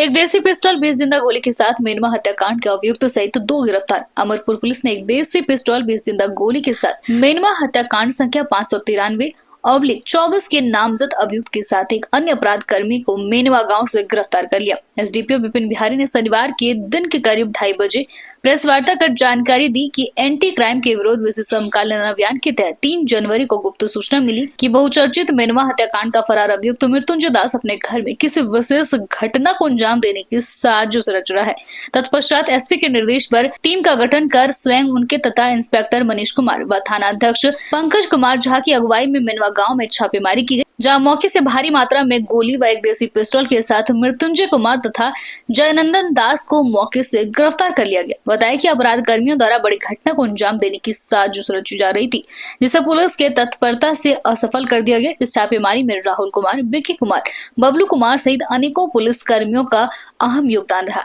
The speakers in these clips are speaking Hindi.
एक देसी पिस्टल 20 जिंदा गोली के साथ मेनवा हत्याकांड के अभियुक्त सहित 2 गिरफ्तार। अमरपुर पुलिस ने एक देसी पिस्टल 20 जिंदा गोली के साथ मेनवा हत्याकांड संख्या 593/24 के नामजद अभियुक्त के साथ एक अन्य अपराध कर्मी को मेनवा गांव से गिरफ्तार कर लिया। एसडीपीओ विपिन बिहारी ने शनिवार के दिन के करीब 2:30 बजे प्रेस वार्ता कर जानकारी दी कि एंटी क्राइम के विरोध विशेष समकालीन अभियान के तहत 3 जनवरी को गुप्त सूचना मिली कि बहुचर्चित मेनवा हत्याकांड का फरार अभियुक्त मृत्युंजय दास अपने घर में किसी विशेष घटना को अंजाम देने की साजिश रच रहा है। तत्पश्चात एसपी के निर्देश पर टीम का गठन कर स्वयं उनके तथा इंस्पेक्टर मनीष कुमार व थाना अध्यक्ष पंकज कुमार झा की अगुवाई में मेनवा गांव में छापेमारी की गई, जहां मौके से भारी मात्रा में गोली व एक देसी पिस्टल के साथ मृत्युंजय कुमार तथा जयनंदन दास को मौके से गिरफ्तार कर लिया गया। बताया कि अपराध कर्मियों द्वारा बड़ी घटना को अंजाम देने की साजिश रची जा रही थी, जिसे पुलिस के तत्परता से असफल कर दिया गया। इस छापेमारी में राहुल कुमार, विक्की कुमार, बबलू कुमार सहित अनेकों पुलिस कर्मियों का अहम योगदान रहा।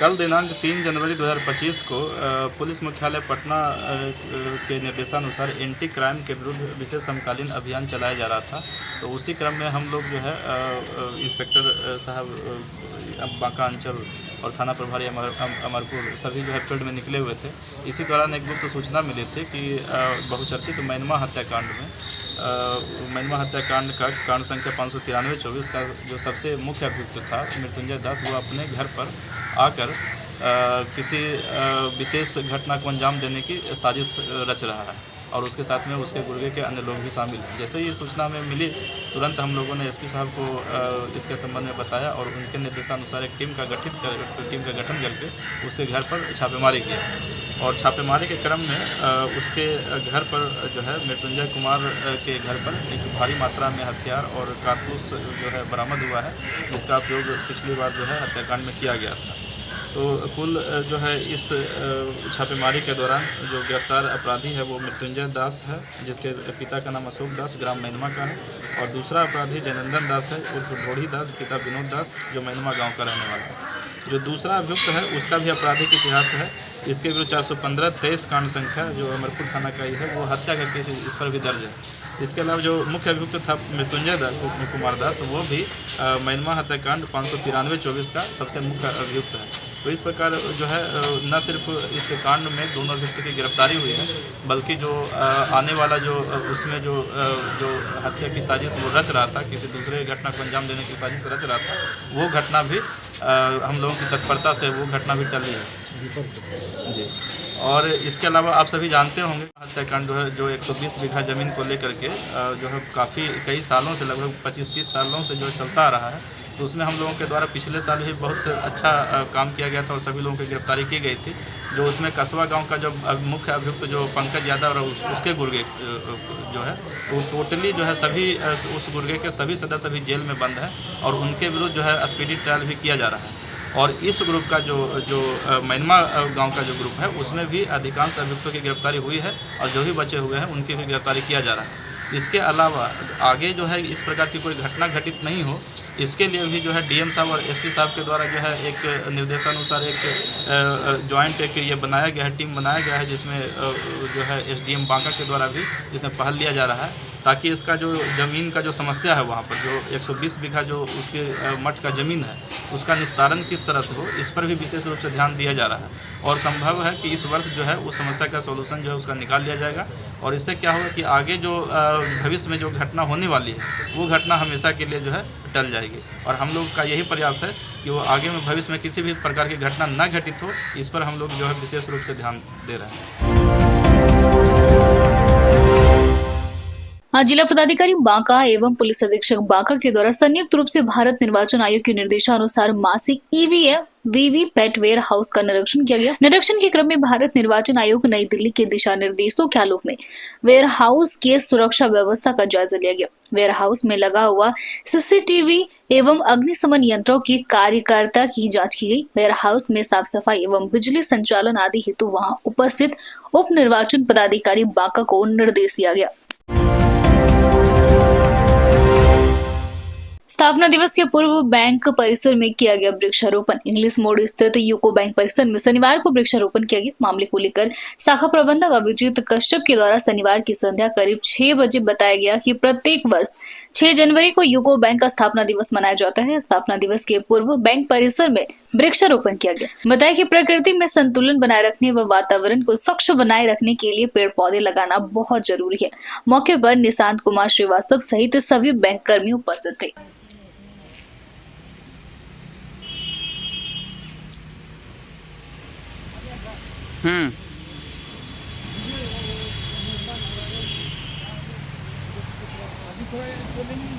कल दिनांक 3 जनवरी 2025 को पुलिस मुख्यालय पटना के निर्देशानुसार एंटी क्राइम के विरुद्ध विशेष समकालीन अभियान चलाया जा रहा था। तो उसी क्रम में हम लोग जो है इंस्पेक्टर साहब बांका अंचल और थाना प्रभारी अमरपुर सभी जो है फील्ड में निकले हुए थे। इसी दौरान एक गुप्त सूचना मिली थी कि बहुचर्चित मेनवा हत्याकांड में मेनवा हत्याकांड का कांड संख्या 593/24 का जो सबसे मुख्य अभियुक्त था मृत्युंजय दास, वो अपने घर पर आकर किसी विशेष घटना को अंजाम देने की साजिश रच रहा है और उसके साथ में उसके गुर्गे के अन्य लोग भी शामिल हैं। जैसे ही सूचना हमें मिली, तुरंत हम लोगों ने एसपी साहब को इसके संबंध में बताया और उनके निर्देशानुसार एक टीम का गठन करके उसके घर पर छापेमारी की और छापेमारी के क्रम में उसके घर पर जो है मृत्युंजय कुमार के घर पर एक भारी मात्रा में हथियार और कारतूस जो है बरामद हुआ है, जिसका उपयोग पिछली बार जो है हत्याकांड में किया गया था। तो कुल जो है इस छापेमारी के दौरान जो गिरफ्तार अपराधी है वो मृत्युंजय दास है, जिसके पिता का नाम अशोक दास ग्राम मेनवा का है, और दूसरा अपराधी जयनंदन दास है उर्फ ढोड़ी दास, पिता विनोद दास जो मेनवा गांव का रहने वाला है। जो दूसरा अभियुक्त है उसका भी आपराधिक इतिहास है। इसके विरुद्ध 415/23 कांड संख्या जो अमरपुर थाना का ही है वो हत्या का केस इस पर भी दर्ज है। इसके अलावा जो मुख्य अभियुक्त था मृत्युंजय दास कुमार दास, वो भी मेनवा हत्याकांड 593/24 का सबसे मुख्य अभियुक्त है। तो इस प्रकार जो है न सिर्फ इस कांड में दोनों अभियुक्त की गिरफ्तारी हुई है, बल्कि जो आने वाला जो उसमें जो हत्या की साजिश वो रच रहा था, किसी दूसरे घटना को अंजाम देने की साजिश रच रहा था, वो घटना भी हम लोगों की तत्परता से वो घटना भी टली है जी। और इसके अलावा आप सभी जानते होंगे हत्याकांड जो 120 बीघा ज़मीन को लेकर के जो है काफ़ी कई सालों से लगभग 25-30 सालों से जो चलता आ रहा है। तो उसमें हम लोगों के द्वारा पिछले साल ही बहुत अच्छा काम किया गया था और सभी लोगों की गिरफ्तारी की गई थी। जो उसमें कस्बा गांव का जो मुख्य अभियुक्त जो पंकज यादव और उसके गुर्गे जो है तो टोटली जो है सभी उस गुर्गे के सभी सदस्य अभी जेल में बंद है और उनके विरुद्ध जो है स्पीडी ट्रायल भी किया जा रहा है। और इस ग्रुप का जो मेनवा गांव का जो ग्रुप है उसमें भी अधिकांश अभियुक्तों की गिरफ्तारी हुई है और जो भी बचे हुए हैं उनकी भी गिरफ्तारी किया जा रहा है। इसके अलावा आगे जो है इस प्रकार की कोई घटना घटित नहीं हो, इसके लिए भी जो है डीएम साहब और एसपी साहब के द्वारा जो है एक निर्देशानुसार एक जॉइंट एक ये बनाया गया है, टीम बनाया गया है, जिसमें जो है एसडीएम बांका के द्वारा भी इसमें पहल लिया जा रहा है, ताकि इसका जो ज़मीन का जो समस्या है वहाँ पर जो 120 बीघा जो उसके मठ का ज़मीन है उसका निस्तारण किस तरह से हो, इस पर भी विशेष रूप से ध्यान दिया जा रहा है। और संभव है कि इस वर्ष जो है उस समस्या का सोल्यूशन जो है उसका निकाल लिया जाएगा और इससे क्या होगा कि आगे जो भविष्य में जो घटना होने वाली है वो घटना हमेशा के लिए जो है टल जाएगी। और हम लोग का यही प्रयास है कि वो आगे में भविष्य में किसी भी प्रकार की घटना न घटित हो, इस पर हम लोग जो है विशेष रूप से ध्यान दे रहे हैं। जिला पदाधिकारी बांका एवं पुलिस अधीक्षक बांका के द्वारा संयुक्त रूप से भारत निर्वाचन आयोग के निर्देशानुसार मासिक ईवीएम वीवीपैट वेयर हाउस का निरीक्षण किया गया। निरीक्षण के क्रम में भारत निर्वाचन आयोग नई दिल्ली के दिशा निर्देशों के आलोक में वेयर हाउस के सुरक्षा व्यवस्था का जायजा लिया गया। वेयर हाउस में लगा हुआ सीसीटीवी एवं अग्निशमन यंत्रों की कार्यकारिता की जांच की गई। वेयर हाउस में साफ सफाई एवं बिजली संचालन आदि हेतु वहां उपस्थित उप निर्वाचन पदाधिकारी बांका को निर्देश दिया गया। स्थापना दिवस के पूर्व बैंक परिसर में किया गया वृक्षारोपण। इंग्लिश मोड़ स्थित यूको बैंक परिसर में शनिवार को वृक्षारोपण किया गया। मामले को लेकर शाखा प्रबंधक अभिजीत कश्यप के द्वारा शनिवार की संध्या करीब 6 बजे बताया गया कि प्रत्येक वर्ष 6 जनवरी को यूको बैंक का स्थापना दिवस मनाया जाता है। स्थापना दिवस के पूर्व बैंक परिसर में वृक्षारोपण किया गया। बताया कि प्रकृति में संतुलन बनाए रखने व वातावरण को स्वच्छ बनाए रखने के लिए पेड़ पौधे लगाना बहुत जरूरी है। मौके पर निशांत कुमार श्रीवास्तव सहित सभी बैंक कर्मी उपस्थित थे। थोड़ा बोलेंगे